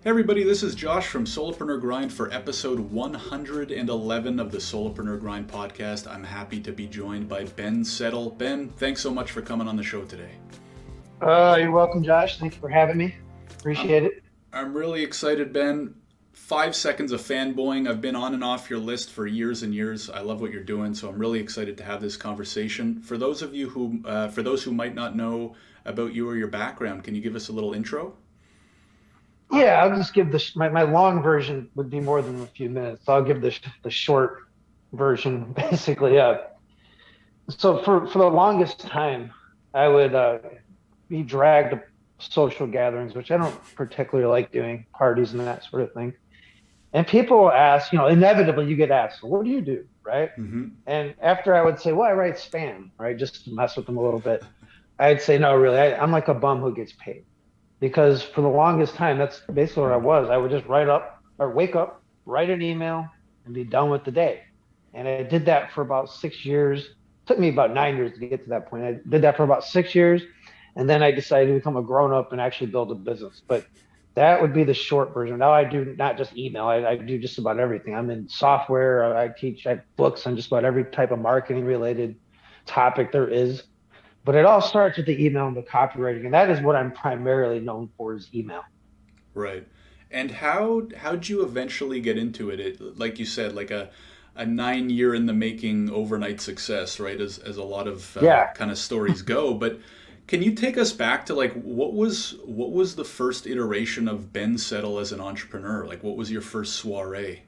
Hey everybody, this is Josh from Solopreneur Grind for episode 111 of the Solopreneur Grind podcast. I'm happy to be joined by Ben Settle. Ben, thanks so much for coming on the show today. You're welcome, Josh. Thanks for having me. I'm, Appreciate it. I'm really excited, Ben. 5 seconds of fanboying. I've been on and off your list for years and years. I love what you're doing, so I'm really excited to have this conversation. For those who might not know about you or your background, can you give us a little intro? Yeah, I'll just give my long version would be more than a few minutes. So I'll give the short version basically. So for the longest time, I would be dragged to social gatherings, which I don't particularly like doing, parties and that sort of thing. And people will ask, inevitably you get asked, "So what do you do?" Right? Mm-hmm. And after I would say, "Well, I write spam," right, just to mess with them a little bit, I'd say, "No, really, I'm like a bum who gets paid." Because for the longest time, that's basically what I was. I would just wake up, write an email, and be done with the day. And I did that for about 6 years. It took me about 9 years to get to that point. I did that for about 6 years, and then I decided to become a grown up and actually build a business. But that would be the short version. Now I do not just email; I do just about everything. I'm in software. I have books on just about every type of marketing related topic there is. But it all starts with the email and the copywriting, and that is what I'm primarily known for is email. Right. And how'd you eventually get into it? Like you said, like a 9 year in the making overnight success, right? As a lot of Yeah. kind of stories go. But can you take us back to like what was the first iteration of Ben Settle as an entrepreneur? Like what was your first soiree?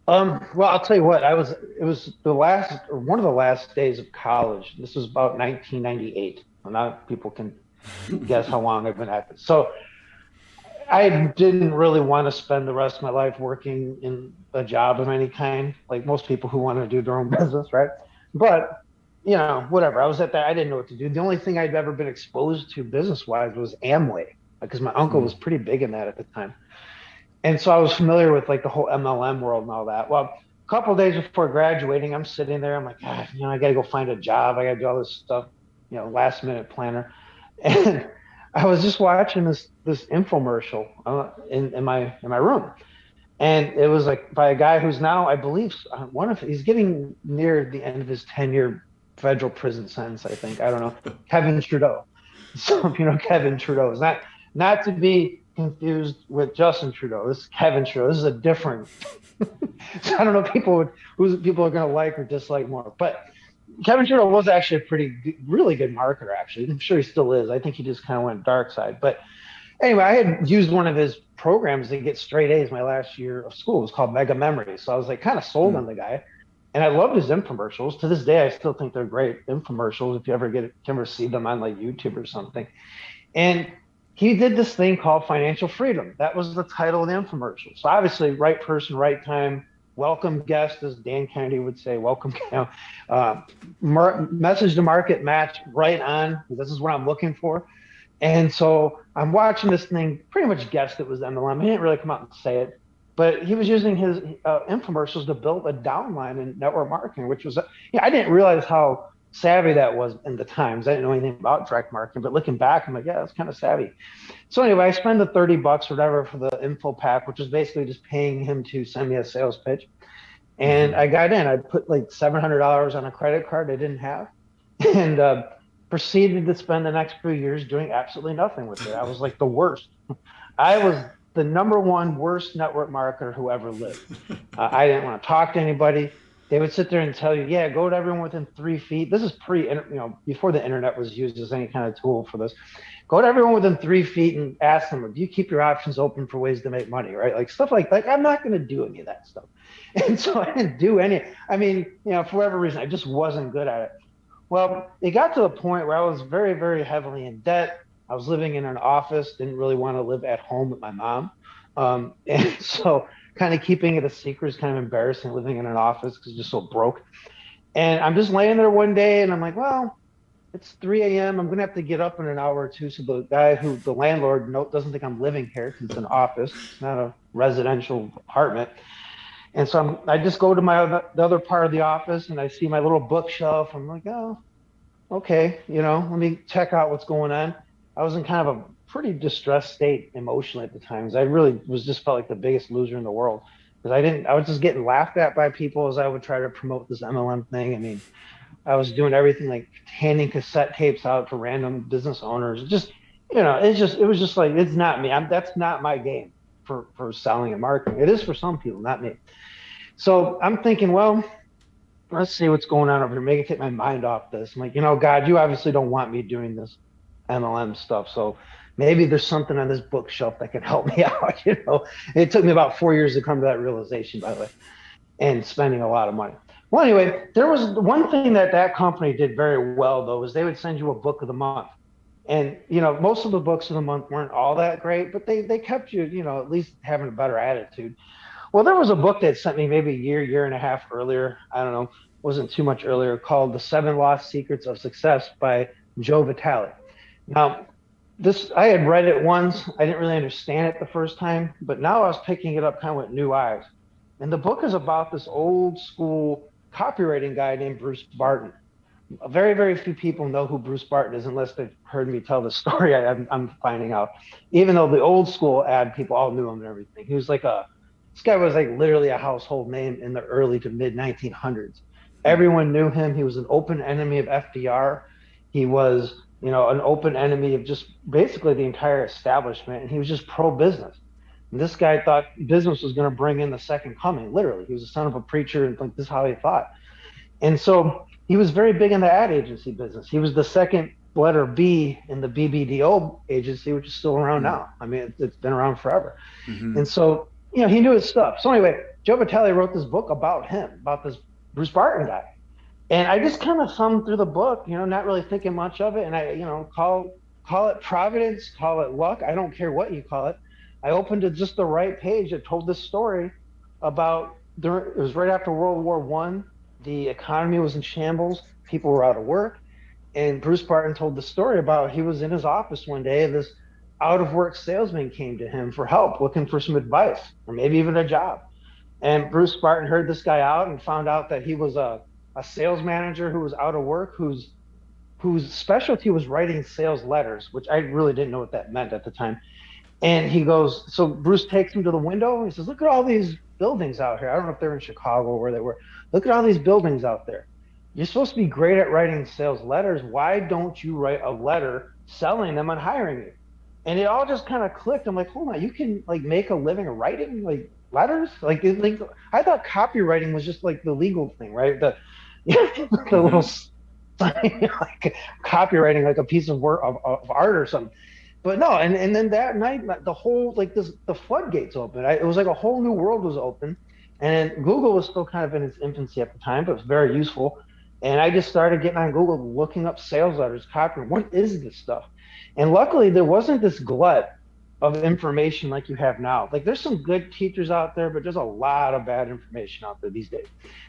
Well, I'll tell you what, it was the last or one of the last days of college. This was about 1998. Well, now people can guess how long I've been at this. So I didn't really want to spend the rest of my life working in a job of any kind, like most people who want to do their own business, right? But whatever. I was at that. I didn't know what to do. The only thing I'd ever been exposed to business wise was Amway, because my uncle Hmm. was pretty big in that at the time. And so I was familiar with like the whole MLM world and all that. Well, a couple of days before graduating, I'm sitting there. I'm like, God, I got to go find a job. I got to do all this stuff, last minute planner. And I was just watching this infomercial in my room, and it was like by a guy who's now, I believe, he's getting near the end of his 10-year federal prison sentence. I think, I don't know, Kevin Trudeau. So if you know Kevin Trudeau, is not to be confused with Justin Trudeau. This is Kevin Trudeau. This is a different. So I don't know who people are going to like or dislike more, but Kevin Trudeau was actually a really good marketer. Actually, I'm sure he still is. I think he just kind of went dark side. But anyway, I had used one of his programs to get straight A's my last year of school. It was called Mega Memory. So I was like kind of sold Hmm. on the guy. And I loved his infomercials. To this day, I still think they're great infomercials. If you ever see them on like YouTube or something. And he did this thing called Financial Freedom. That was the title of the infomercial. So obviously, right person, right time, welcome guest, as Dan Kennedy would say, welcome, uh, message to market match right on. This is what I'm looking for. And so I'm watching this thing, pretty much guessed it was MLM. He didn't really come out and say it, but he was using his infomercials to build a downline in network marketing, which was, I didn't realize how savvy that was in the times. I didn't know anything about direct marketing, but looking back, I'm like, yeah, that's kind of savvy. So anyway, I spend the 30 bucks or whatever for the info pack, which is basically just paying him to send me a sales pitch. And Hmm. I got in. I put like $700 on a credit card I didn't have, and proceeded to spend the next few years doing absolutely nothing with it. I was like the worst. I was the number one worst network marketer who ever lived. I didn't want to talk to anybody. They would sit there and tell you, yeah, go to everyone within 3 feet. This is before the internet was used as any kind of tool for this. Go to everyone within 3 feet and ask them, do you keep your options open for ways to make money, right? Like stuff like I'm not going to do any of that stuff. And so I didn't do any. I mean, for whatever reason, I just wasn't good at it. Well, it got to a point where I was very, very heavily in debt. I was living in an office, didn't really want to live at home with my mom. And so kind of keeping it a secret is kind of embarrassing living in an office because it's just so broke. And I'm just laying there one day and I'm like, well, it's 3 a.m. I'm going to have to get up in an hour or two. So the landlord doesn't think I'm living here because it's an office. It's not a residential apartment. And so I just go to the other part of the office and I see my little bookshelf. I'm like, oh, okay, let me check out what's going on. I was in kind of a pretty distressed state emotionally at the times. I really was just felt like the biggest loser in the world because I was just getting laughed at by people as I would try to promote this MLM thing. I mean, I was doing everything like handing cassette tapes out to random business owners. Just, it was just like, it's not me. That's not my game for selling and marketing. It is for some people, not me. So I'm thinking, well, let's see what's going on over here. Maybe take my mind off this. I'm like, God, you obviously don't want me doing this MLM stuff. So maybe there's something on this bookshelf that can help me out. It took me about 4 years to come to that realization, by the way, and spending a lot of money. Well, anyway, there was one thing that company did very well, though, is they would send you a book of the month. And, most of the books of the month weren't all that great, but they kept you, at least having a better attitude. Well, there was a book that sent me maybe a year and a half earlier. I don't know, wasn't too much earlier, called The 7 Lost Secrets of Success by Joe Vitale. Now, I had read it once. I didn't really understand it the first time, but now I was picking it up kind of with new eyes. And the book is about this old school copywriting guy named Bruce Barton. Very, very few people know who Bruce Barton is unless they've heard me tell the story. I'm finding out, even though the old school ad people all knew him and everything. This guy was like literally a household name in the early to mid 1900s. Everyone knew him. He was an open enemy of FDR. He was, an open enemy of just basically the entire establishment. And he was just pro-business. And this guy thought business was going to bring in the second coming. Literally, he was the son of a preacher, and like this is how he thought. And so he was very big in the ad agency business. He was the second letter B in the BBDO agency, which is still around now. I mean, it's been around forever. Mm-hmm. And so, he knew his stuff. So anyway, Joe Vitale wrote this book about him, about this Bruce Barton guy. And I just kind of thumbed through the book, not really thinking much of it. And I, call it providence, call it luck. I don't care what you call it. I opened to just the right page that told this story about, it was right after World War I. The economy was in shambles. People were out of work. And Bruce Barton told the story about he was in his office one day and this out of work salesman came to him for help, looking for some advice or maybe even a job. And Bruce Barton heard this guy out and found out that he was a sales manager who was out of work, whose specialty was writing sales letters, which I really didn't know what that meant at the time. And he goes, so Bruce takes him to the window and he says, look at all these buildings out here. I don't know if they're in Chicago or where they were. Look at all these buildings out there. You're supposed to be great at writing sales letters. Why don't you write a letter selling them and hiring you? And it all just kind of clicked. I'm like, hold on, you can like make a living writing like letters? Like I thought copywriting was just like the legal thing, right? The little sign, like copywriting, like a piece of work of art or something. But no, and then that night, the whole the floodgates opened. It was like a whole new world was open, and Google was still kind of in its infancy at the time, but it was very useful. And I just started getting on Google, looking up sales letters, copywriting. What is this stuff? And luckily, there wasn't this glut of information like you have now. Like there's some good teachers out there, but there's a lot of bad information out there these days.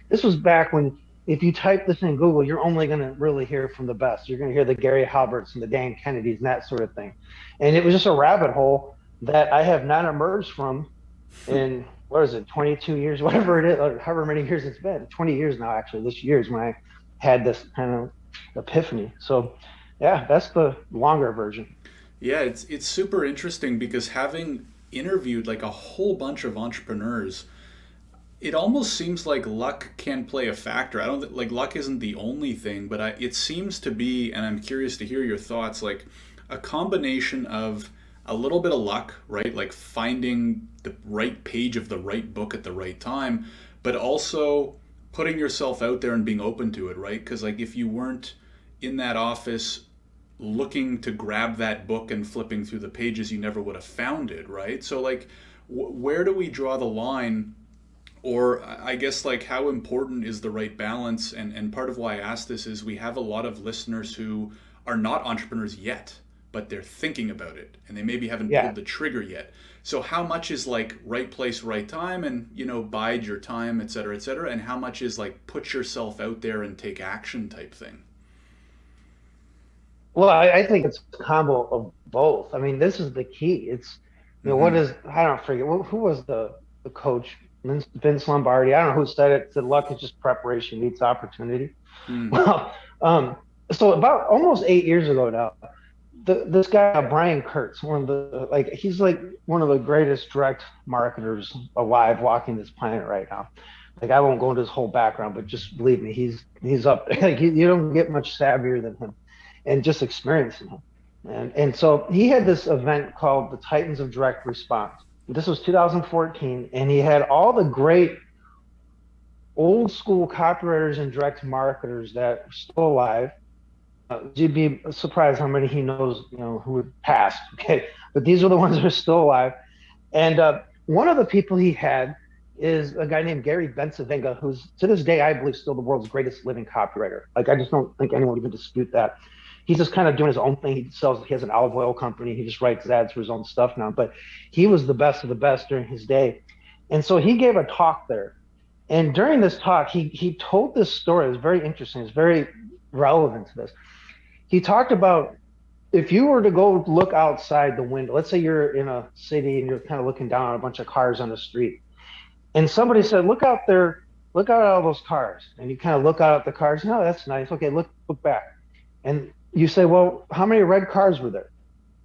This was back when if you type this in Google, you're only going to really hear from the best. You're going to hear the Gary Halberts and the Dan Kennedys and that sort of thing. And it was just a rabbit hole that I have not emerged from in, 22 years, whatever it is, or however many years it's been. 20 years now, actually. This year is when I had this kind of epiphany. So, yeah, that's the longer version. Yeah, it's super interesting because having interviewed like a whole bunch of entrepreneurs, it almost seems like luck can play a factor. I don't think like luck isn't the only thing, but it seems to be, and I'm curious to hear your thoughts, like a combination of a little bit of luck, right? Like finding the right page of the right book at the right time, but also putting yourself out there and being open to it, right? Because like if you weren't in that office looking to grab that book and flipping through the pages, you never would have found it, right? So like where do we draw the line? Or I guess like how important is the right balance? And part of why I ask this is we have a lot of listeners who are not entrepreneurs yet, but they're thinking about it and they maybe haven't pulled the trigger yet. So how much is like right place, right time and, bide your time, et cetera, and how much is like put yourself out there and take action type thing? Well, I think it's a combo of both. I mean, this is the key. It's, what is, I don't forget, who was the coach? Vince Lombardi. I don't know who said it. Said luck is just preparation meets opportunity. Well, so about almost 8 years ago now, this guy Brian Kurtz, one of the like he's like one of the greatest direct marketers alive walking this planet right now. Like I won't go into his whole background, but just believe me, he's up there. Like you don't get much savvier than him, and just experiencing him. And so he had this event called the Titans of Direct Response. This was 2014, and he had all the great old school copywriters and direct marketers that are still alive. You'd be surprised how many he knows, who had passed. Okay, but these are the ones that are still alive. And one of the people he had is a guy named Gary Bencivenga, who's to this day I believe still the world's greatest living copywriter. Like I just don't think anyone would even dispute that. He's just kind of doing his own thing. He has an olive oil company. He just writes ads for his own stuff now. But he was the best of the best during his day. And so he gave a talk there. And during this talk, he told this story. It was very interesting. It's very relevant to this. He talked about if you were to go look outside the window, let's say you're in a city and you're kind of looking down on a bunch of cars on the street, and somebody said, look out there, look out at all those cars. And you kind of look out at the cars. No, that's nice. Okay, look back. And you say, well, how many red cars were there?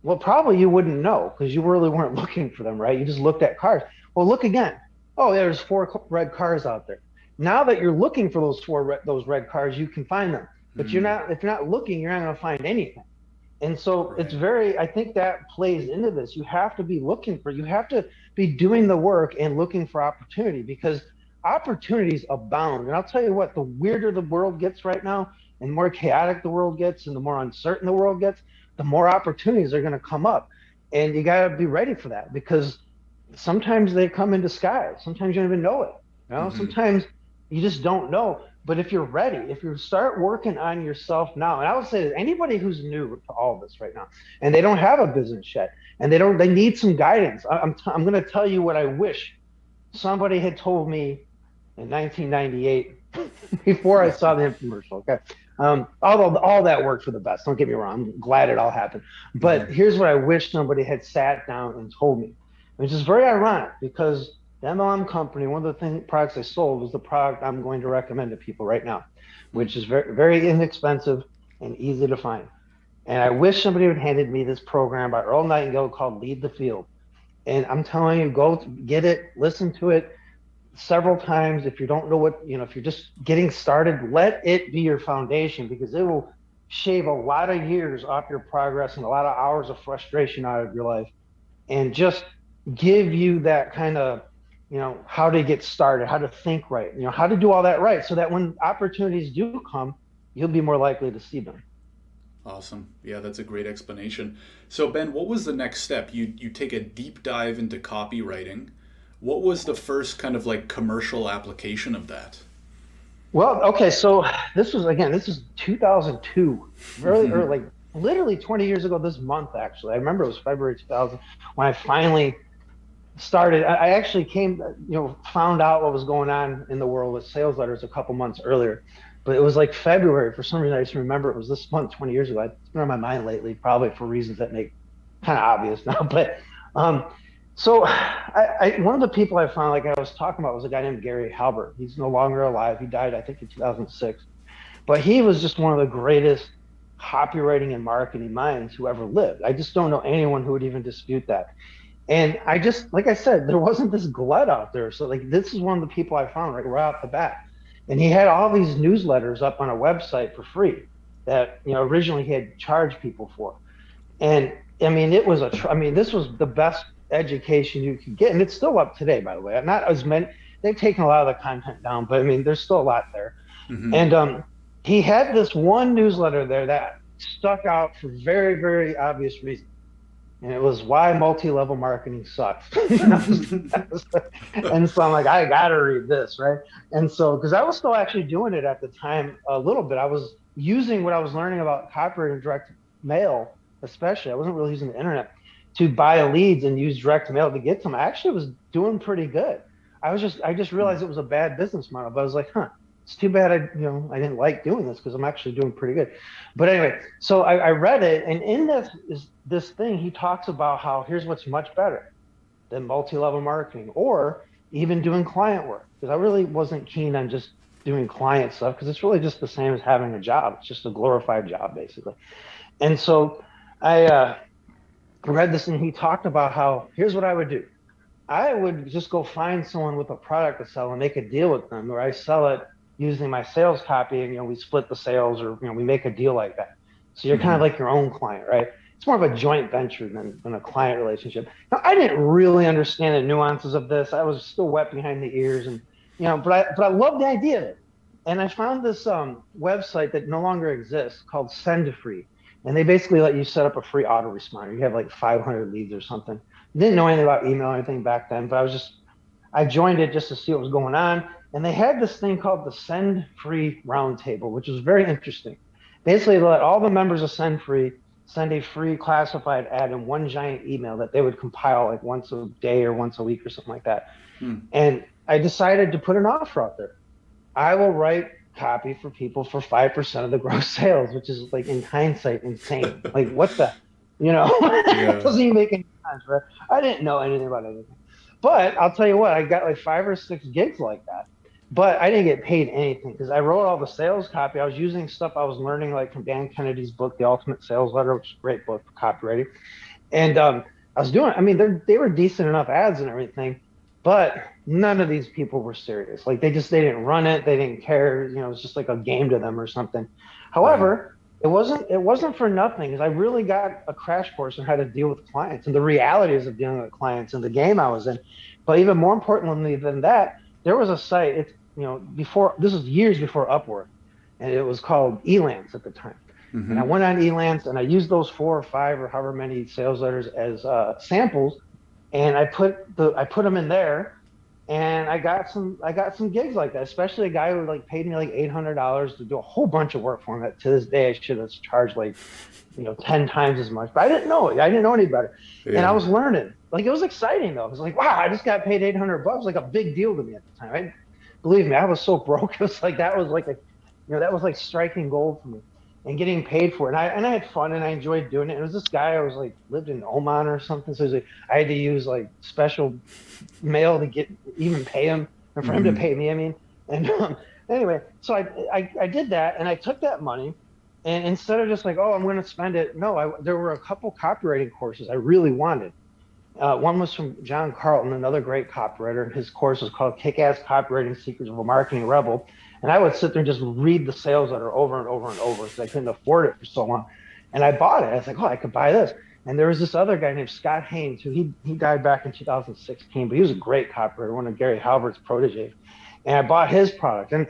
Well, probably you wouldn't know because you really weren't looking for them, right? You just looked at cars. Well, look again. Oh, there's 4 red cars out there. Now that you're looking for those red cars, you can find them. But if you're not looking, you're not going to find anything. And so It's I think that plays into this. You have to be you have to be doing the work and looking for opportunity because opportunities abound. And I'll tell you what, the weirder the world gets right now and the more chaotic the world gets and the more uncertain the world gets, the more opportunities are going to come up. And you got to be ready for that because sometimes they come in disguise. Sometimes you don't even know it. Sometimes you just don't know. But if you're ready, if you start working on yourself now, and I would say that anybody who's new to all of this right now, and they don't have a business yet, and they need some guidance. I'm going to tell you what I wish somebody had told me in 1998 before I saw the infomercial. Okay, although all that worked for the best. Don't get me wrong. I'm glad it all happened. But here's what I wish somebody had sat down and told me, which is very ironic because the MLM company, one of the products I sold was the product I'm going to recommend to people right now, which is very, very inexpensive and easy to find. And I wish somebody had handed me this program by Earl Nightingale called Lead the Field. And I'm telling you, go get it, listen to it several times. If you don't know if you're just getting started, let it be your foundation because it will shave a lot of years off your progress and a lot of hours of frustration out of your life and just give you that kind of how to get started, how to think right, how to do all that right so that when opportunities do come, you'll be more likely to see them. Awesome. Yeah, that's a great explanation. So Ben, what was the next step? You take a deep dive into copywriting. What was the first kind of like commercial application of that? Well, okay, so this is 2002, really early, like literally 20 years ago this month, actually. I remember it was February 2000 when I finally started. I actually found out what was going on in the world with sales letters a couple months earlier, but it was like February. For some reason, I just remember it was this month 20 years ago. It's been on my mind lately, probably for reasons that make kind of obvious now. But so one of the people I found, like I was talking about, was a guy named Gary Halbert. He's no longer alive. He died, I think, in 2006. But he was just one of the greatest copywriting and marketing minds who ever lived. I just don't know anyone who would even dispute that. And I just, like I said, there wasn't this glut out there. So like, this is one of the people I found right off the bat. And he had all these newsletters up on a website for free that, originally he had charged people for. And I mean, this was the best education you could get. And it's still up today, by the way. Not as many, they've taken a lot of the content down, but I mean, there's still a lot there. And he had this one newsletter there that stuck out for very, very obvious reasons. And it was why multi-level marketing sucks. And so I'm like, I got to read this, right? And so, because I was still actually doing it at the time a little bit. I was using what I was learning about copywriting direct mail, especially. I wasn't really using the internet to buy leads and use direct mail to get them. I actually was doing pretty good. I just realized it was a bad business model, but I was like, it's too bad I didn't like doing this because I'm actually doing pretty good. But anyway, so I read it, and in this thing, he talks about how here's what's much better than multi-level marketing or even doing client work. Because I really wasn't keen on just doing client stuff because it's really just the same as having a job. It's just a glorified job, basically. And so I read this and he talked about how here's what I would do. I would just go find someone with a product to sell and make a deal with them, where I sell it using my sales copy, and we split the sales, or we make a deal like that. So you're kind of Mm-hmm. like your own client, right? It's more of a joint venture than a client relationship. Now, I didn't really understand the nuances of this. I was still wet behind the ears, and but I love the idea of it. And I found this website that no longer exists called Send Free, and they basically let you set up a free autoresponder. You have like 500 leads or something. Didn't know anything about email or anything back then, but I joined it just to see what was going on. And they had this thing called the Send Free Roundtable, which was very interesting. Basically, they let all the members of Send Free send a free classified ad in one giant email that they would compile like once a day or once a week or something like that. And I decided to put an offer out there. I will write copy for people for 5% of the gross sales, which is like in hindsight insane. Like what the, it Yeah. doesn't even make any sense, right? I didn't know anything about anything. But I'll tell you what, I got like 5 or 6 gigs like that. But I didn't get paid anything because I wrote all the sales copy. I was using stuff I was learning like from Dan Kennedy's book, The Ultimate Sales Letter, which is a great book for copywriting. And I was doing, I mean, they were decent enough ads and everything, but none of these people were serious. Like they didn't run it. They didn't care. It was just like a game to them or something. Right. However, it wasn't for nothing because I really got a crash course on how to deal with clients and the realities of dealing with clients and the game I was in. But even more importantly than that, there was a site, before, this was years before Upwork, and it was called Elance at the time. And I Mm-hmm. went on Elance and I used those 4 or 5 or however many sales letters as samples, and I put them in there, and I got some gigs like that. Especially a guy who like paid me like $800 to do a whole bunch of work for him. That to this day I should have charged like 10 times as much, but I didn't know it. I didn't know any better, and I Yeah. was learning. Like it was exciting though. It was like, wow, I just got paid $800. Like a big deal to me at the time. Believe me, I was so broke. It was like that was like striking gold for me, and getting paid for it. And I had fun and I enjoyed doing it. It was this guy I was like lived in Oman or something, so I had to use like special mail to get even pay him, and for him to Mm-hmm. pay me. I mean, and anyway, so I did that, and I took that money, and instead of just like, oh, I'm going to spend it, no, there were a couple copywriting courses I really wanted. One was from John Carlton, another great copywriter, and his course was called Kick-Ass Copywriting Secrets of a Marketing Rebel. And I would sit there and just read the sales letter over and over and over because I couldn't afford it for so long. And I bought it. I was like, oh, I could buy this. And there was this other guy named Scott Haynes, who he died back in 2016, but he was a great copywriter, one of Gary Halbert's proteges. And I bought his product. And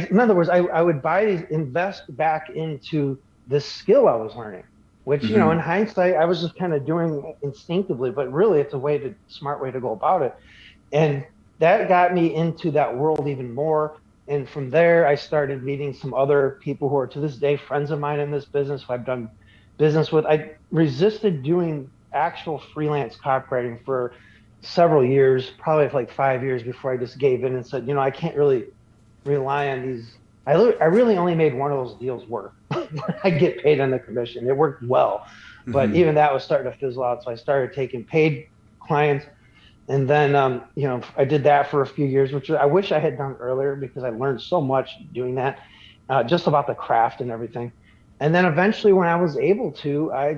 in other words, I would buy these, invest back into this skill I was learning, which, Mm-hmm. in hindsight, I was just kind of doing instinctively, but really it's a smart way to go about it. And that got me into that world even more. And from there, I started meeting some other people who are to this day friends of mine in this business who I've done business with. I resisted doing actual freelance copywriting for several years, probably for like 5 years before I just gave in and said, I can't really rely on these. I really only made one of those deals work. I get paid on the commission. It worked well, but Mm-hmm. even that was starting to fizzle out. So I started taking paid clients, and then I did that for a few years, which I wish I had done earlier because I learned so much doing that, just about the craft and everything. And then eventually, when I was able to, I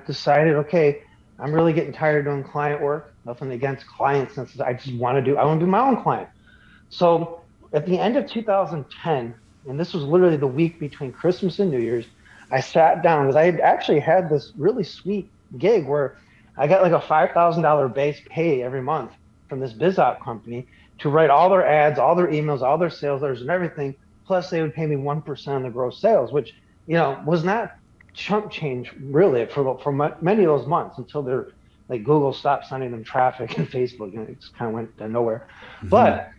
decided, okay, I'm really getting tired of doing client work. Nothing against clients, since I want to be my own client. So at the end of 2010, and this was literally the week between Christmas and New Year's, I sat down because I had actually had this really sweet gig where I got like a $5,000 base pay every month from this biz op company to write all their ads, all their emails, all their sales letters and everything. Plus they would pay me 1% of the gross sales, which, was not chump change really for many of those months until they're like Google stopped sending them traffic and Facebook, and it just kind of went to nowhere. Mm-hmm. But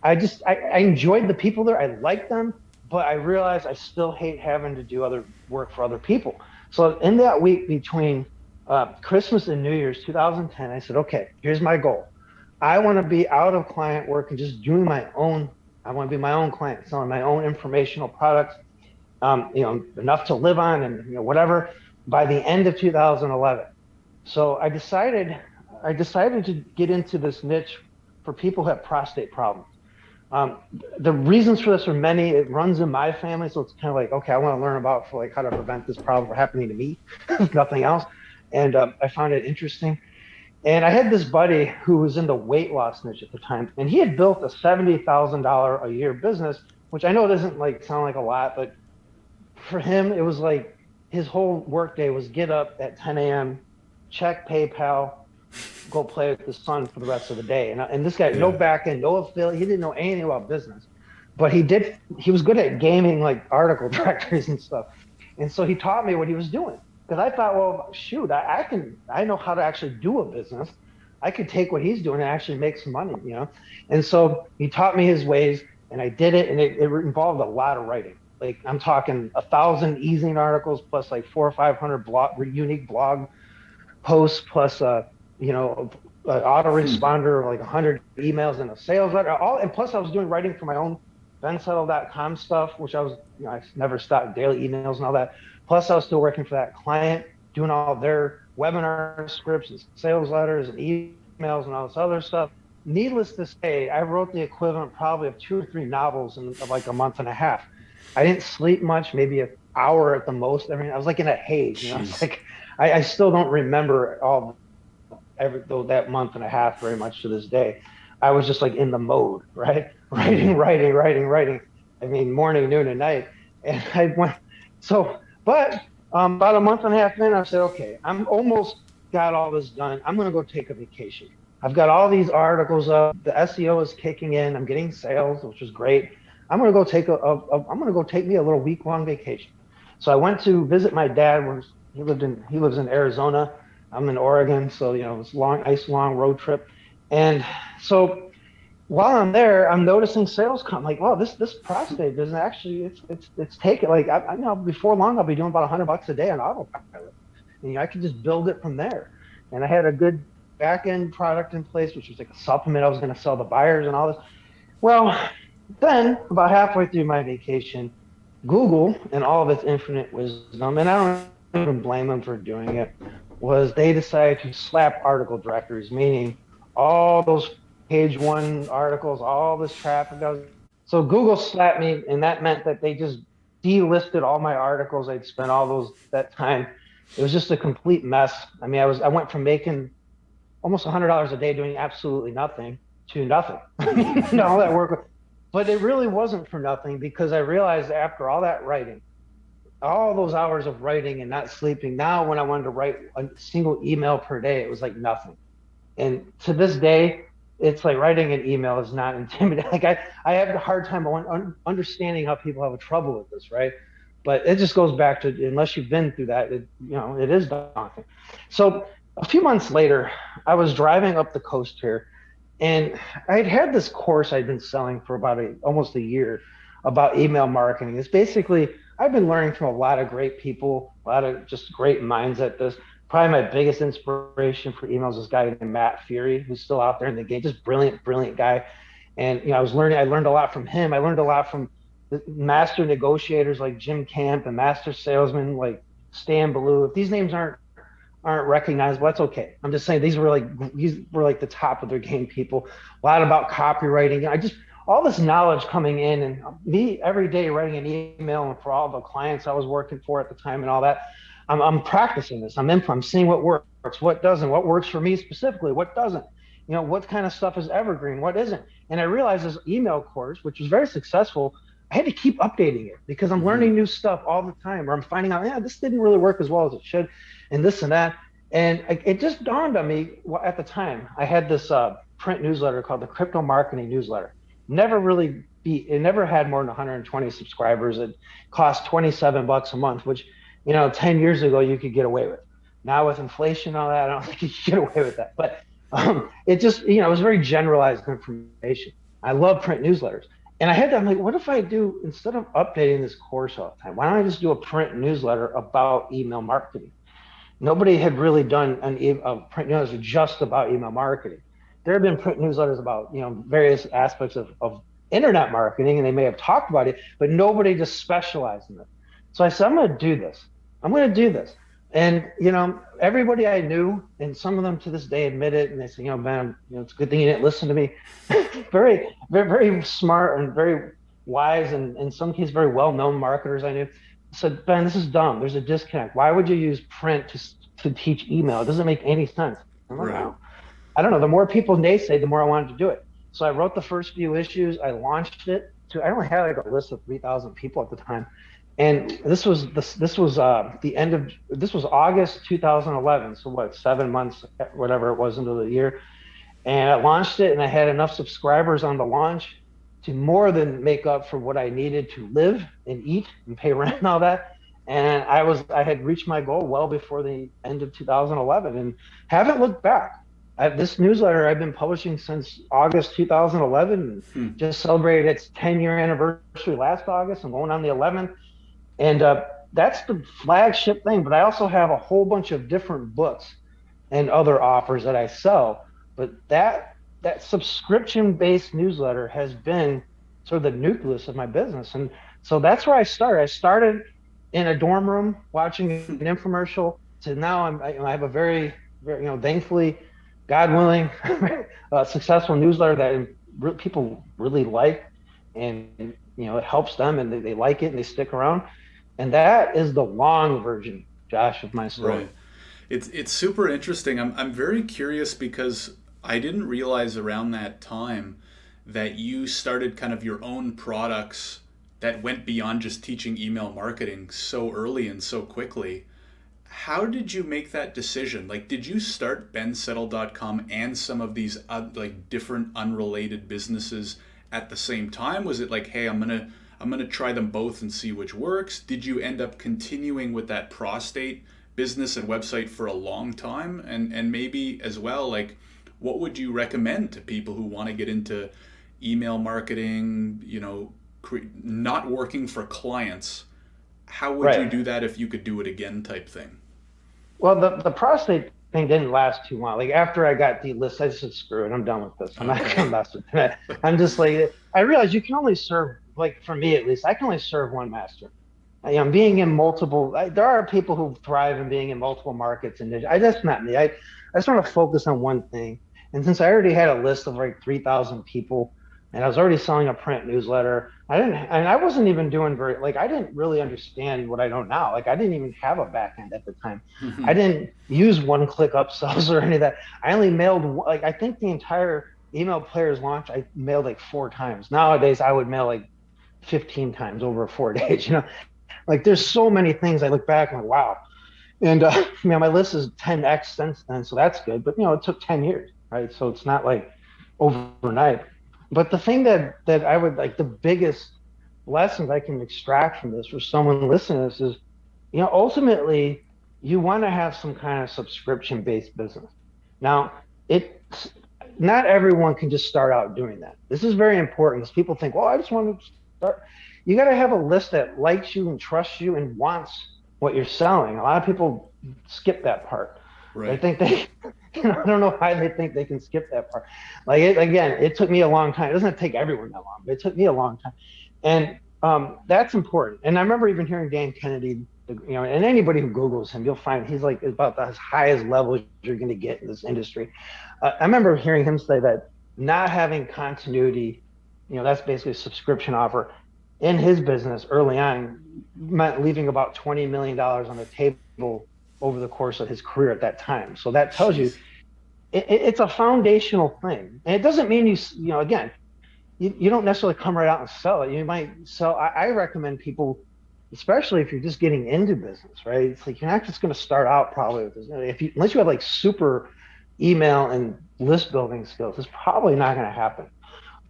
I enjoyed the people there. I liked them, but I realized I still hate having to do other work for other people. So in that week between Christmas and New Year's 2010, I said, okay, here's my goal. I want to be out of client work and just doing my own. I want to be my own client, selling my own informational products, enough to live on and whatever by the end of 2011. So I decided to get into this niche for people who have prostate problems. Um, the reasons for this are many. It runs in my family, so it's kind of like, okay, I want to learn about for like how to prevent this problem from happening to me, if nothing else. And I found it interesting. And I had this buddy who was in the weight loss niche at the time, and he had built a $70,000 a year business, which I know doesn't like sound like a lot, but for him, it was like his whole workday was get up at 10 a.m., check PayPal, go play with the son for the rest of the day. And this guy, no Yeah. back end, no affiliate, he didn't know anything about business, but he was good at gaming like article directories and stuff. And so he taught me what he was doing. Because I thought, well, shoot, I know how to actually do a business. I could take what he's doing and actually make some money, you know? And so he taught me his ways and I did it. And it involved a lot of writing. Like I'm talking 1,000 easing articles plus like 400 or 500 unique blog posts plus you know autoresponder of like 100 emails and a sales letter all, and plus I was doing writing for my own bensettle.com stuff, which I was, you know, I never stopped daily emails and all that. Plus I was still working for that client doing all their webinar scripts and sales letters and emails and all this other stuff. Needless to say, I wrote the equivalent probably of 2 or 3 novels in like a month and a half. I didn't sleep much, maybe an hour at the most. I mean, I was like in a haze, you know. It's Jeez. like I still don't remember all though that month and a half very much to this day. I was just like in the mode, right? Mm-hmm. Writing. I mean, morning, noon, and night. And I went so, but about a month and a half in, I said, okay, I'm almost got all this done. I'm gonna go take a vacation. I've got all these articles up. The SEO is kicking in. I'm getting sales, which is great. I'm gonna go take I'm gonna go take me a little week-long vacation. So I went to visit my dad. Where he lives in Arizona. I'm in Oregon, so you know it's long road trip. And so while I'm there, I'm noticing sales come. Like, wow, this prostate business actually it's taken. Like I know before long I'll be doing about $100 a day on autopilot. And, you know, I could just build it from there. And I had a good back end product in place, which was like a supplement I was going to sell to buyers and all this. Well, then about halfway through my vacation, Google and all of its infinite wisdom, and I don't even blame them for doing it, was they decided to slap article directories, meaning all those page one articles, all this traffic. So Google slapped me, and that meant that they just delisted all my articles. I'd spent all that time. It was just a complete mess. I mean, I went from making almost $100 a day doing absolutely nothing to nothing. You know, all that work, but it really wasn't for nothing because I realized after all that writing, all those hours of writing and not sleeping, now when I wanted to write a single email per day, it was like nothing. And to this day, it's like writing an email is not intimidating. Like I have a hard time understanding how people have a trouble with this, right? But it just goes back to unless you've been through that, you know, it is daunting. So a few months later, I was driving up the coast here, and I'd had this course I'd been selling for about almost a year about email marketing. It's basically I've been learning from a lot of great people, a lot of just great minds at this. Probably my biggest inspiration for emails is this guy named Matt Fury, who's still out there in the game, just brilliant guy. And you know, I learned a lot from him. I learned a lot from the master negotiators like Jim Camp and master salesmen like Stan Ballou. If these names aren't recognizable, that's okay. I'm just saying these were like the top of their game people. A lot about copywriting. I just all this knowledge coming in, and me every day writing an email and for all the clients I was working for at the time and all that. I'm practicing this. I'm seeing what works, what doesn't, what works for me specifically, what doesn't. You know, what kind of stuff is evergreen, what isn't. And I realized this email course, which was very successful, I had to keep updating it because I'm Mm-hmm. learning new stuff all the time, or I'm finding out, yeah, this didn't really work as well as it should, and this and that. And it just dawned on me at the time. I had this print newsletter called the Crypto Marketing Newsletter. It never had more than 120 subscribers. It cost $27 a month, which 10 years ago you could get away with. Now with inflation and all that, I don't think you can get away with that. But it just, it was very generalized information. I love print newsletters. And I'm like, what if I do, instead of updating this course all the time, why don't I just do a print newsletter about email marketing? Nobody had really done a print newsletter just about email marketing. There have been print newsletters about, various aspects of internet marketing, and they may have talked about it, but nobody just specialized in it. So I said, I'm going to do this. And everybody I knew, and some of them to this day admit it, and they say, Ben, it's a good thing you didn't listen to me. Very, very, very smart and very wise, and in some cases very well-known marketers I knew said, Ben, this is dumb. There's a disconnect. Why would you use print to teach email? It doesn't make any sense. I'm like, Right. wow. I don't know. The more people naysay, the more I wanted to do it. So I wrote the first few issues. I launched it to. I only had like a list of 3,000 people at the time, and the end of this was August 2011. So what, 7 months, whatever it was, into the year. And I launched it, and I had enough subscribers on the launch to more than make up for what I needed to live and eat and pay rent and all that. And I had reached my goal well before the end of 2011, and haven't looked back. This newsletter I've been publishing since August 2011, Hmm. just celebrated its 10-year anniversary last August. I'm going on the 11th, and that's the flagship thing. But I also have a whole bunch of different books and other offers that I sell. But that subscription based newsletter has been sort of the nucleus of my business, and so that's where I started. I started in a dorm room watching an infomercial. To now, I have a very, very, thankfully, God willing, successful newsletter that people really like, and it helps them, and they like it, and they stick around. And that is the long version, Josh, of my story. Right. It's super interesting. I'm very curious because I didn't realize around that time that you started kind of your own products that went beyond just teaching email marketing so early and so quickly. How did you make that decision? Like, did you start bensettle.com and some of these like different unrelated businesses at the same time? Was it like, hey, I'm gonna try them both and see which works? Did you end up continuing with that prostate business and website for a long time? And maybe as well, like, what would you recommend to people who want to get into email marketing, not working for clients? How would you Right. do that if you could do it again type thing? Well, the prostate thing didn't last too long. Like after I got delisted, I said, screw it, I'm done with this. I'm not Okay. gonna mess with it. I'm just like, I realized you can only serve, like for me at least, I can only serve one master. Being in multiple, there are people who thrive in being in multiple markets, and that's not me. I just want to focus on one thing. And since I already had a list of like 3,000 people, and I was already selling a print newsletter, I wasn't even doing very, like, I didn't really understand what I know now. Like, I didn't even have a back end at the time. I didn't use one-click upsells or any of that. I only mailed, like, I think the entire email players launch, I mailed like 4 times. Nowadays, I would mail like 15 times over 4 days. Like there's so many things I look back and like, wow. And my list is 10x since then, so that's good. But it took 10 years, right? So it's not like overnight. But the thing that I would like, the biggest lessons I can extract from this for someone listening to this is, ultimately you want to have some kind of subscription based business. Now, it not everyone can just start out doing that. This is very important because people think, well, I just want to start. You got to have a list that likes you and trusts you and wants what you're selling. A lot of people skip that part. They Right. think they, I don't know why they think they can skip that part. Like again, it took me a long time. It doesn't take everyone that long, but it took me a long time. And that's important. And I remember even hearing Dan Kennedy, and anybody who Googles him, you'll find he's like about the highest level you're going to get in this industry. I remember hearing him say that not having continuity, that's basically a subscription offer in his business early on meant leaving about $20 million on the table over the course of his career at that time. So that tells you Jeez. it's a foundational thing. And it doesn't mean again, you don't necessarily come right out and sell it. You might sell. I recommend people, especially if you're just getting into business, right? It's like you're not just going to start out probably with this. Unless you have like super email and list building skills, it's probably not going to happen.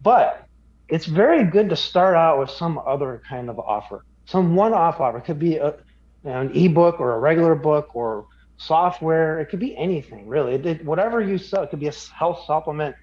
But it's very good to start out with some other kind of offer, some one-off offer. It could be an ebook or a regular book or software. It could be anything really. Whatever you sell, it could be a health supplement.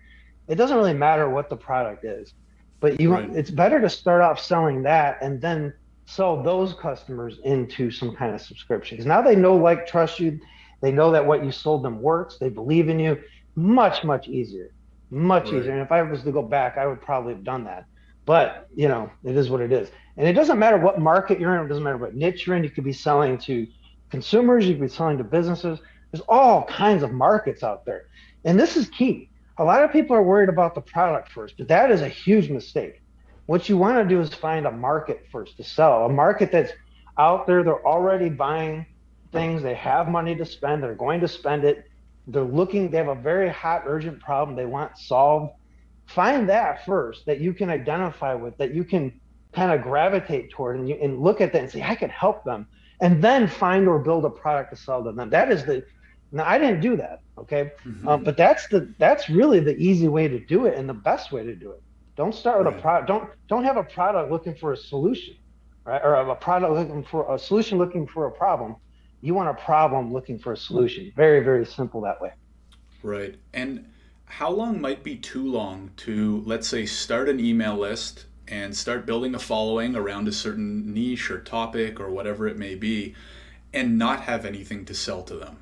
It doesn't really matter what the product is, but Right. it's better to start off selling that and then sell those customers into some kind of subscription. Because now they know, like, trust you. They know that what you sold them works. They believe in you. Much, much easier. Much easier. Right. And if I was to go back, I would probably have done that. But, it is what it is. And it doesn't matter what market you're in. It doesn't matter what niche you're in. You could be selling to consumers, you could be selling to businesses. There's all kinds of markets out there. And this is key. A lot of people are worried about the product first, but that is a huge mistake. What you want to do is find a market first to sell, a market that's out there. They're already buying things. They have money to spend. They're going to spend it. They're looking, they have a very hot, urgent problem they want solved. Find that first that you can identify with, that you can kind of gravitate toward, and look at that and say, I can help them. And then find or build a product to sell to them. That is the, now I didn't do that. Okay. Mm-hmm. But that's really the easy way to do it and the best way to do it. Don't start with a Right. product. Don't have a product looking for a solution, right? Or a product looking for a solution, looking for a problem. You want a problem looking for a solution. Very, very simple that way. Right. And how long might be too long to, let's say, start an email list and start building a following around a certain niche or topic or whatever it may be, and not have anything to sell to them?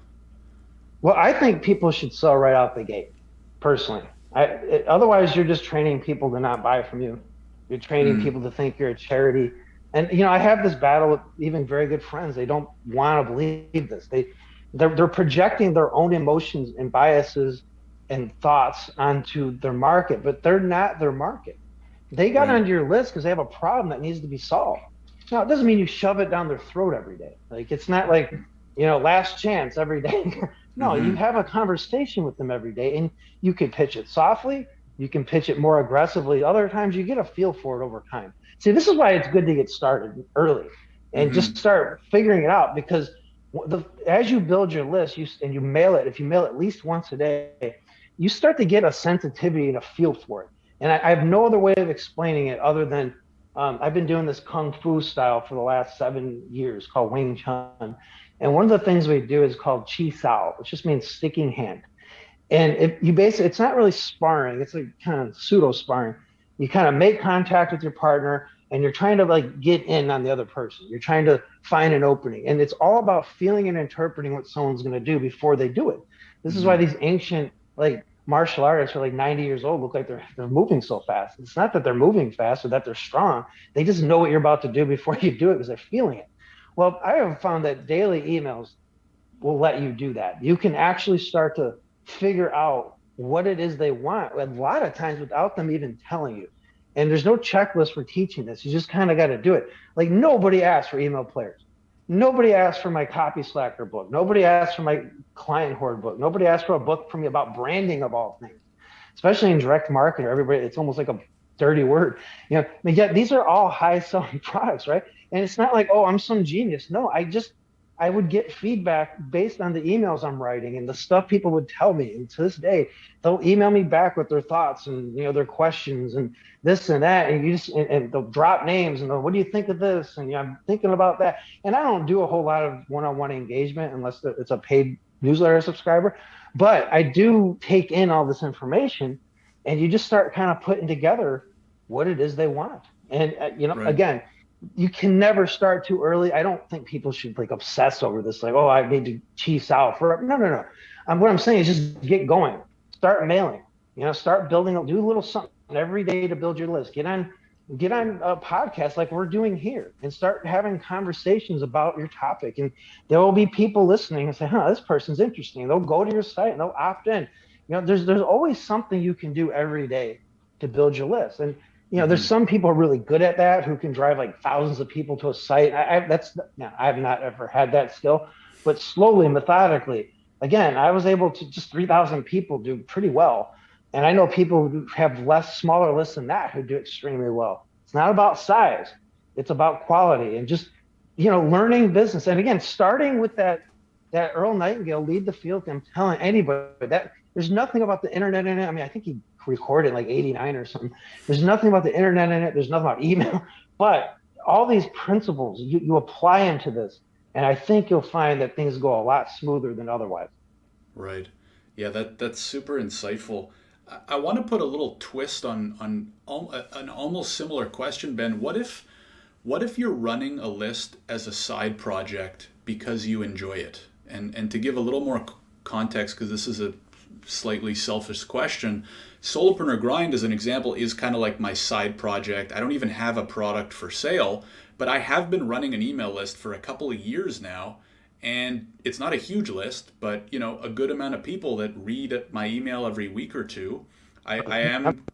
Well, I think people should sell right out the gate, personally. Otherwise, you're just training people to not buy from you. You're training Mm, people to think you're a charity. And I have this battle with even very good friends. They don't want to believe this. They're projecting their own emotions and biases and thoughts onto their market, but they're not their market. They got right. onto your list because they have a problem that needs to be solved. Now, it doesn't mean you shove it down their throat every day. Like, it's not like, last chance every day. No, you Mm-hmm. have a conversation with them every day, and you can pitch it softly. You can pitch it more aggressively. Other times you get a feel for it over time. See, this is why it's good to get started early and Mm-hmm. just start figuring it out, because as you build your list, and you mail it, if you mail it at least once a day, you start to get a sensitivity and a feel for it. And I have no other way of explaining it other than, I've been doing this kung fu style for the last 7 years called Wing Chun. And one of the things we do is called Chi Sao, which just means sticking hand. And you basically, it's not really sparring, it's like kind of pseudo sparring. You kind of make contact with your partner and you're trying to like get in on the other person. You're trying to find an opening. And it's all about feeling and interpreting what someone's going to do before they do it. This is why Mm-hmm. these ancient like martial artists are like 90 years old, look like they're moving so fast. It's not that they're moving fast or that they're strong. They just know what you're about to do before you do it because they're feeling it. Well, I have found that daily emails will let you do that. You can actually start to figure out what it is they want a lot of times without them even telling you. And there's no checklist for teaching this. You just kind of got to do it. Like, nobody asked for email players. Nobody asked for my copy slacker book. Nobody asked for my client horde book. Nobody asked for a book from me about branding of all things, especially in direct marketing. Everybody, it's almost like a dirty word, but yet these are all high selling products, right? And it's not like, oh, I'm some genius. No, I would get feedback based on the emails I'm writing and the stuff people would tell me. And to this day, they'll email me back with their thoughts and their questions and this and that. And you just and they'll drop names and what do you think of this? And I'm thinking about that. And I don't do a whole lot of one-on-one engagement unless it's a paid newsletter subscriber. But I do take in all this information, and you just start kind of putting together what it is they want. And Right. again, you can never start too early. I don't think people should like obsess over this. Like, oh, I need to cheese out for no, no, no. What I'm saying is just get going. Start mailing. Start building. Do a little something every day to build your list. Get on a podcast like we're doing here, and start having conversations about your topic. And there will be people listening and say, "Huh, this person's interesting." They'll go to your site and they'll opt in. There's always something you can do every day to build your list. And there's Mm-hmm. some people really good at that who can drive like thousands of people to a site. I have not ever had that skill, but slowly, methodically, again, I was able to just 3,000 people do pretty well. And I know people who have smaller lists than that who do extremely well. It's not about size. It's about quality and just, learning business. And again, starting with that Earl Nightingale lead the field. I'm telling anybody that there's nothing about the internet in it. I mean, I think he recorded like 89 or something. There's nothing about the internet in it. There's nothing about email, but all these principles you apply into this. And I think you'll find that things go a lot smoother than otherwise. Right. Yeah, that's super insightful. I want to put a little twist an almost similar question, Ben. What if you're running a list as a side project because you enjoy it? And to give a little more context, because this is a slightly selfish question, Solopreneur Grind, as an example, is kind of like my side project. I don't even have a product for sale, but I have been running an email list for a couple of years now, and it's not a huge list, but a good amount of people that read my email every week or two. I am.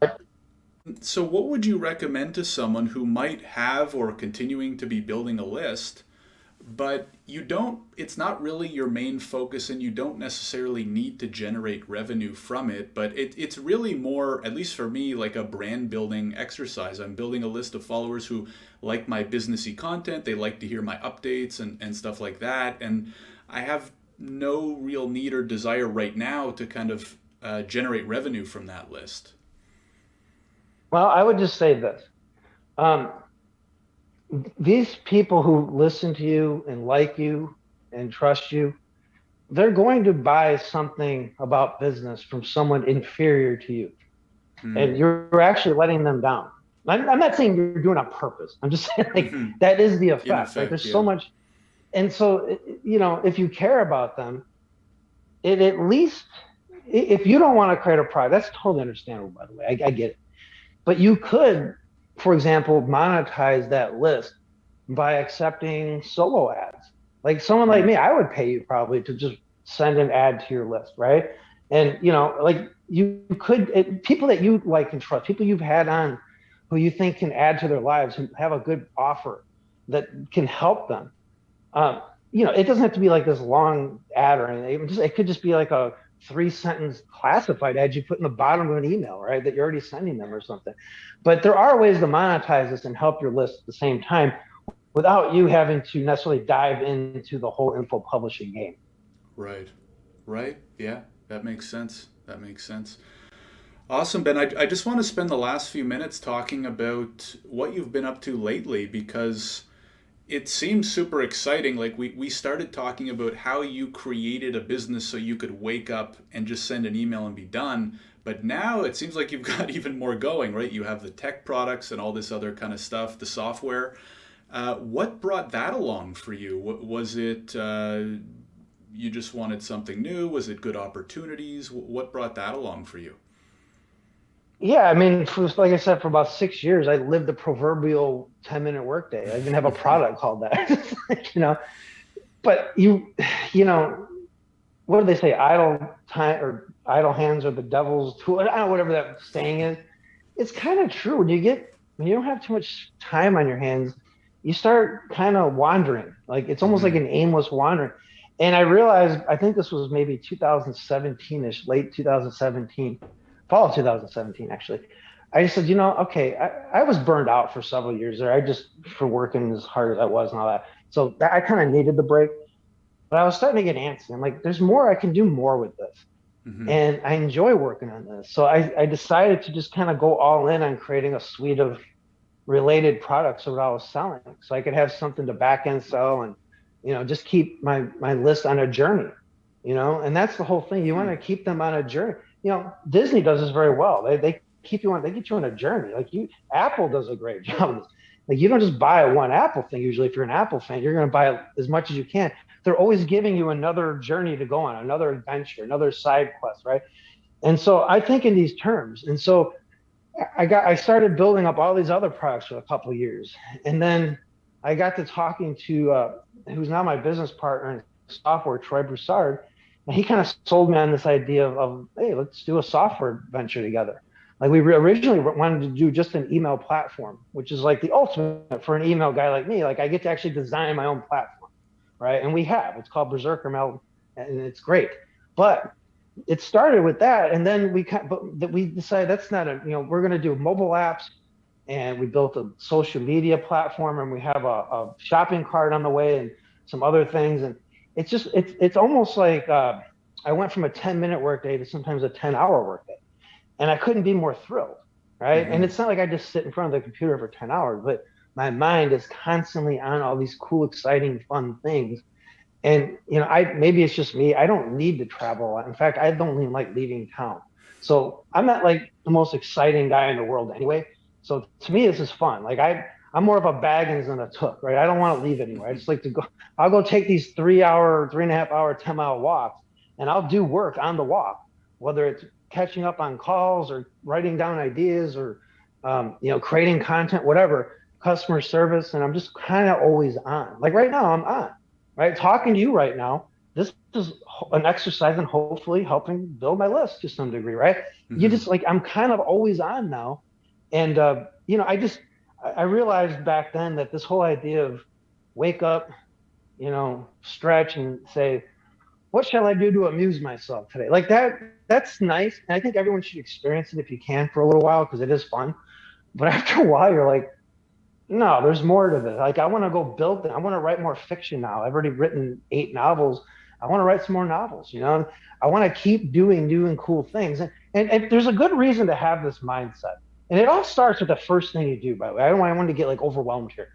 So, what would you recommend to someone who might have or continuing to be building a list, but it's not really your main focus and you don't necessarily need to generate revenue from it, but it's really more, at least for me, like a brand building exercise. I'm building a list of followers who like my businessy content, they like to hear my updates and stuff like that, and I have no real need or desire right now to kind of generate revenue from that list. Well, I would just say this. Um, these people who listen to you and like you and trust you, they're going to buy something about business from someone inferior to you. And Hmm. you're actually letting them down. I'm not saying you're doing it on purpose. I'm just saying like Hmm. that is the In effect, right? effect, There's so yeah. much. And so, if you care about them, it at least, if you don't want to create a product, that's totally understandable, by the way. I get it. But you could, for example, monetize that list by accepting solo ads. Like someone like Hmm. me, I would pay you probably to just send an ad to your list, right? And like you could people that you like and trust, people you've had on who you think can add to their lives, who have a good offer that can help them. um, it doesn't have to be like this long ad or anything. It could just be like a 3 sentence classified ad you put in the bottom of an email, right? That you're already sending them or something. But there are ways to monetize this and help your list at the same time without you having to necessarily dive into the whole info publishing game. Right. Right. Yeah, that makes sense. That makes sense. Awesome, Ben. I just want to spend the last few minutes talking about what you've been up to lately because it seems super exciting. Like we started talking about how you created a business so you could wake up and just send an email and be done. But now it seems like you've got even more going, right? You have the tech products and all this other kind of stuff, the software. What brought that along for you? Was it you just wanted something new? Was it good opportunities? What brought that along for you? Yeah, I mean, like I said, for about 6 years, I lived the proverbial 10-minute workday. I even have a product called that. But you know, what do they say? Idle time or idle hands are the devil's tool. I don't know, whatever that saying is. It's kind of true. When you don't have too much time on your hands, you start kind of wandering. Like it's almost like Hmm. an aimless wandering. And I realized, I think this was maybe 2017ish, late 2017, fall of 2017, actually. I just said, okay, I was burned out for several years there. I just, for working as hard as I was and all that. So I kind of needed the break, but I was starting to get antsy. I'm like, there's more, I can do more with this. Hmm. And I enjoy working on this. So I decided to just kind of go all in on creating a suite of related products of what I was selling. So I could have something to back end sell and, just keep my list on a journey, and that's the whole thing. You want to Hmm. keep them on a journey. Disney does this very well. They get you on a journey. Apple does a great job. Like you don't just buy one Apple thing. Usually if you're an Apple fan, you're going to buy as much as you can. They're always giving you another journey to go on, another adventure, another side quest, right? And so I think in these terms. And so I started building up all these other products for a couple of years. And then I got to talking to who's now my business partner in software, Troy Broussard. And he kind of sold me on this idea of, hey, let's do a software venture together. Like we originally wanted to do just an email platform, which is like the ultimate for an email guy like me. Like I get to actually design my own platform, right? And we have. It's called Berserker Mail, and it's great. But it started with that, and then we decided that's not we're going to do mobile apps, and we built a social media platform, and we have a shopping cart on the way, and some other things, and it's almost like I went from a 10-minute workday to sometimes a 10-hour workday, and I couldn't be more thrilled, right? And Hmm. it's not like I just sit in front of the computer for 10 hours, but my mind is constantly on all these cool, exciting, fun things. And I maybe it's just me. I don't need to travel a lot. In fact, I don't even like leaving town. So I'm not like the most exciting guy in the world anyway. So to me, this is fun. Like I'm more of a Baggins than a Took, right? I don't want to leave anywhere. I just like to go. I'll go take these 3 hour, 3.5 hour, 10-mile walks, and I'll do work on the walk, whether it's catching up on calls or writing down ideas or creating content, whatever, customer service, and I'm just kind of always on. Like right now, I'm on. right? Talking to you right now, this is an exercise in hopefully helping build my list to some degree, right? You Mm-hmm. just like, I'm kind of always on now. And, I realized back then that this whole idea of wake up, stretch and say, what shall I do to amuse myself today? Like that's nice. And I think everyone should experience it if you can for a little while because it is fun. But after a while, you're like, no, there's more to this. Like I want to go build it. I want to write more fiction now. I've already written 8 novels. I want to write some more novels, I want to keep doing new and cool things. And there's a good reason to have this mindset. And it all starts with the first thing you do, by the way. I don't want to get like overwhelmed here.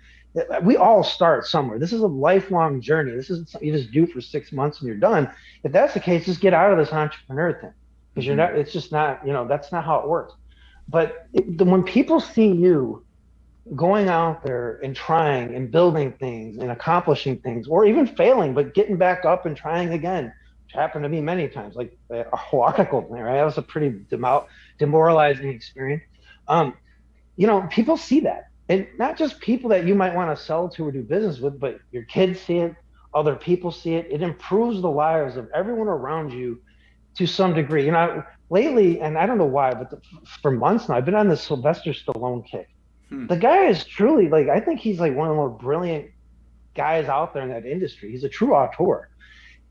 We all start somewhere. This is a lifelong journey. This isn't something you just do for 6 months and you're done. If that's the case, just get out of this entrepreneur thing. Because you're Mm-hmm. not, it's just not, that's not how it works. But when people see you going out there and trying and building things and accomplishing things, or even failing, but getting back up and trying again, which happened to me many times, like a whole article, right? That was a pretty demoralizing experience. Um, people see that. And not just people that you might want to sell to or do business with, but your kids see it, other people see it. It improves the lives of everyone around you to some degree. Lately, and I don't know why, but for months now, I've been on this Sylvester Stallone kick. Hmm. The guy is truly like, I think he's like one of the more brilliant guys out there in that industry. He's a true auteur,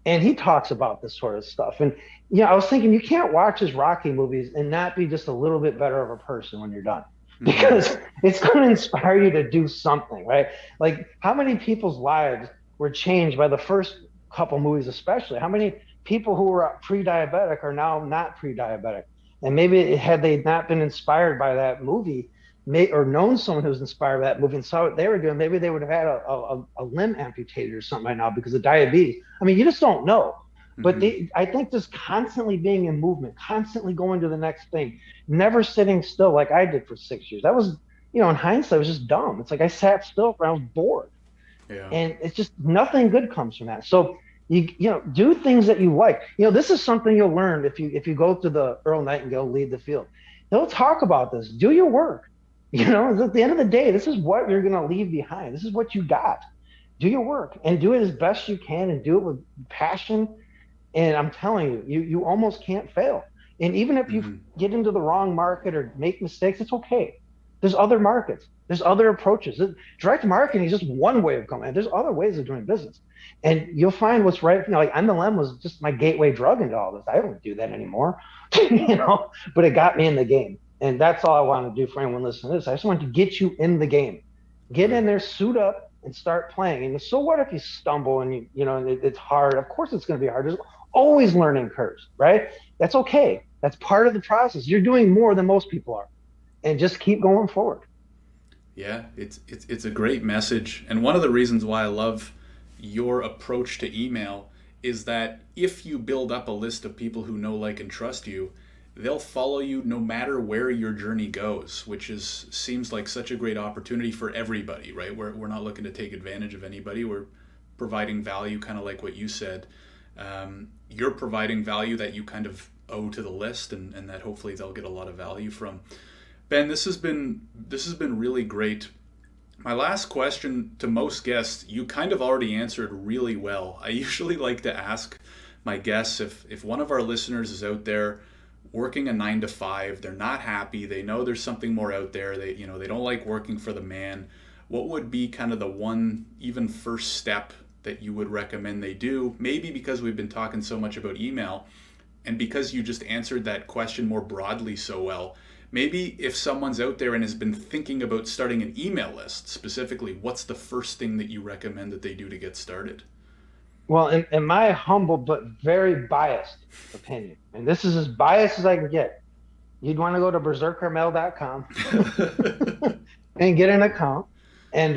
and he talks about this sort of stuff. And I was thinking you can't watch his Rocky movies and not be just a little bit better of a person when you're done, Mm-hmm. because it's going to inspire you to do something, right? Like how many people's lives were changed by the first couple movies, especially? How many people who were pre-diabetic are now not pre-diabetic? And maybe had they not been inspired by that movie, or known someone who was inspired by that movie and saw what they were doing, maybe they would have had a limb amputated or something by now because of diabetes. I mean, you just don't know. But Mm-hmm. I think just constantly being in movement, constantly going to the next thing, never sitting still like I did for 6 years. That was, in hindsight, it was just dumb. It's like I sat still when I was bored, Yeah. and it's just nothing good comes from that. So do things that you like. This is something you'll learn if you go to the Earl Nightingale Lead the Field. He'll talk about this. Do your work. At the end of the day, this is what you're going to leave behind. This is what you got. Do your work and do it as best you can and do it with passion. And I'm telling you, you almost can't fail. And even if you Mm-hmm. get into the wrong market or make mistakes, it's okay. There's other markets. There's other approaches. Direct marketing is just one way of coming. There's other ways of doing business, and you'll find what's right. Like MLM was just my gateway drug into all this. I don't do that anymore, but it got me in the game, and that's all I want to do for anyone listening to this. I just want to get you in the game, get Right. in there, suit up, and start playing. And so what if you stumble and it's hard? Of course, it's going to be hard. There's always learning curves, right? That's okay. That's part of the process. You're doing more than most people are, and just keep going forward. Yeah, it's a great message, and one of the reasons why I love your approach to email is that if you build up a list of people who know, like, and trust you, they'll follow you no matter where your journey goes, which is seems like such a great opportunity for everybody, right? We're not looking to take advantage of anybody. We're providing value, kind of like what you said. You're providing value that you kind of owe to the list, and that hopefully they'll get a lot of value from. Ben, this has been really great. My last question to most guests, you kind of already answered really well. I usually like to ask my guests if one of our listeners is out there working a 9 to 5, they're not happy, they know there's something more out there, they don't like working for the man. What would be kind of the one even first step that you would recommend they do? Maybe because we've been talking so much about email, and because you just answered that question more broadly so well, maybe if someone's out there and has been thinking about starting an email list specifically, what's the first thing that you recommend that they do to get started? Well, in my humble but very biased opinion, and this is as biased as I can get, you'd want to go to berserkermail.com and get an account. And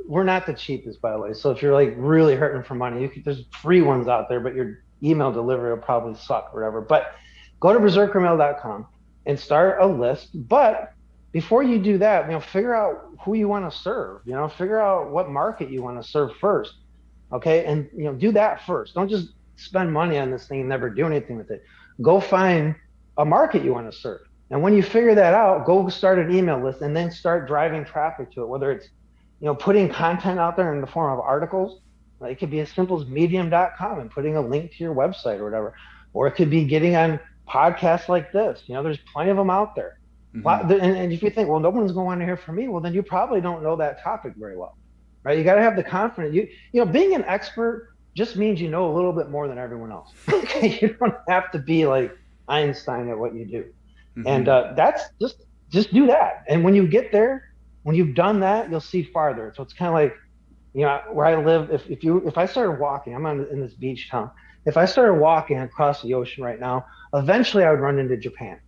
we're not the cheapest, by the way. So if you're like really hurting for money, there's free ones out there, but your email delivery will probably suck or whatever. But go to berserkermail.com and start a list. But before you do that, figure out who you want to serve. Figure out what market you want to serve first. Okay, and do that first. Don't just spend money on this thing and never do anything with it. Go find a market you want to serve. And when you figure that out, go start an email list and then start driving traffic to it, whether it's putting content out there in the form of articles, Like, it could be as simple as medium.com and putting a link to your website or whatever. Or it could be getting on podcasts like this. There's plenty of them out there. Hmm. And if you think, well, no one's going to hear from me, well, then you probably don't know that topic very well, right? You got to have the confidence. Being an expert just means you know a little bit more than everyone else. Okay, you don't have to be like Einstein at what you do, and Hmm. that's just do that. And when you get there, when you've done that, you'll see farther. So it's kind of like, where I live. If I started walking, in this beach town. If I started walking across the ocean right now, eventually I would run into Japan.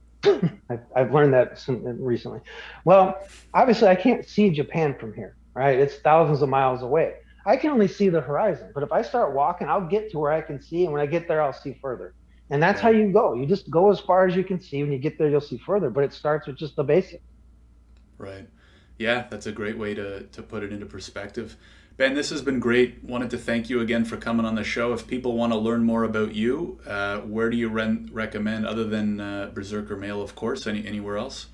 I've learned that recently. Well, obviously I can't see Japan from here, right? It's thousands of miles away. I can only see the horizon, but if I start walking, I'll get to where I can see, and when I get there, I'll see further. And that's how Right. you go. You just go as far as you can see. When you get there, you'll see further. But it starts with just the basics. Right. Yeah, that's a great way to put it into perspective. Ben, this has been great. Wanted to thank you again for coming on the show. If people want to learn more about you, where do you recommend, other than Berserker Mail, of course, anywhere else?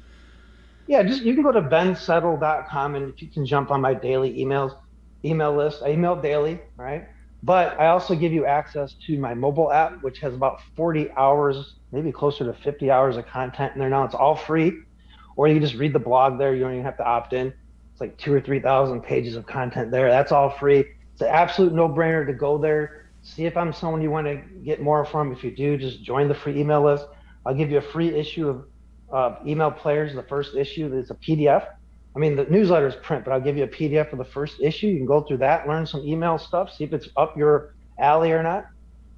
Yeah, just you can go to bensettle.com, and if you can jump on my daily email list. I email daily, right? But I also give you access to my mobile app, which has about 40 hours, maybe closer to 50 hours of content in there now. It's all free, or you can just read the blog there. You don't even have to opt in. It's like 2 or 3 thousand pages of content there. That's all free. It's an absolute no-brainer to go there. See if I'm someone you want to get more from. If you do, just join the free email list. I'll give you a free issue of email players. The first issue is a PDF. I mean, the newsletter is print, but I'll give you a PDF of the first issue. You can go through that, learn some email stuff, see if it's up your alley or not.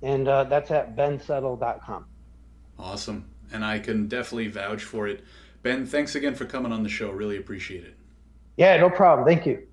And that's at bensettle.com. Awesome. And I can definitely vouch for it. Ben, thanks again for coming on the show. Really appreciate it. Yeah, no problem. Thank you.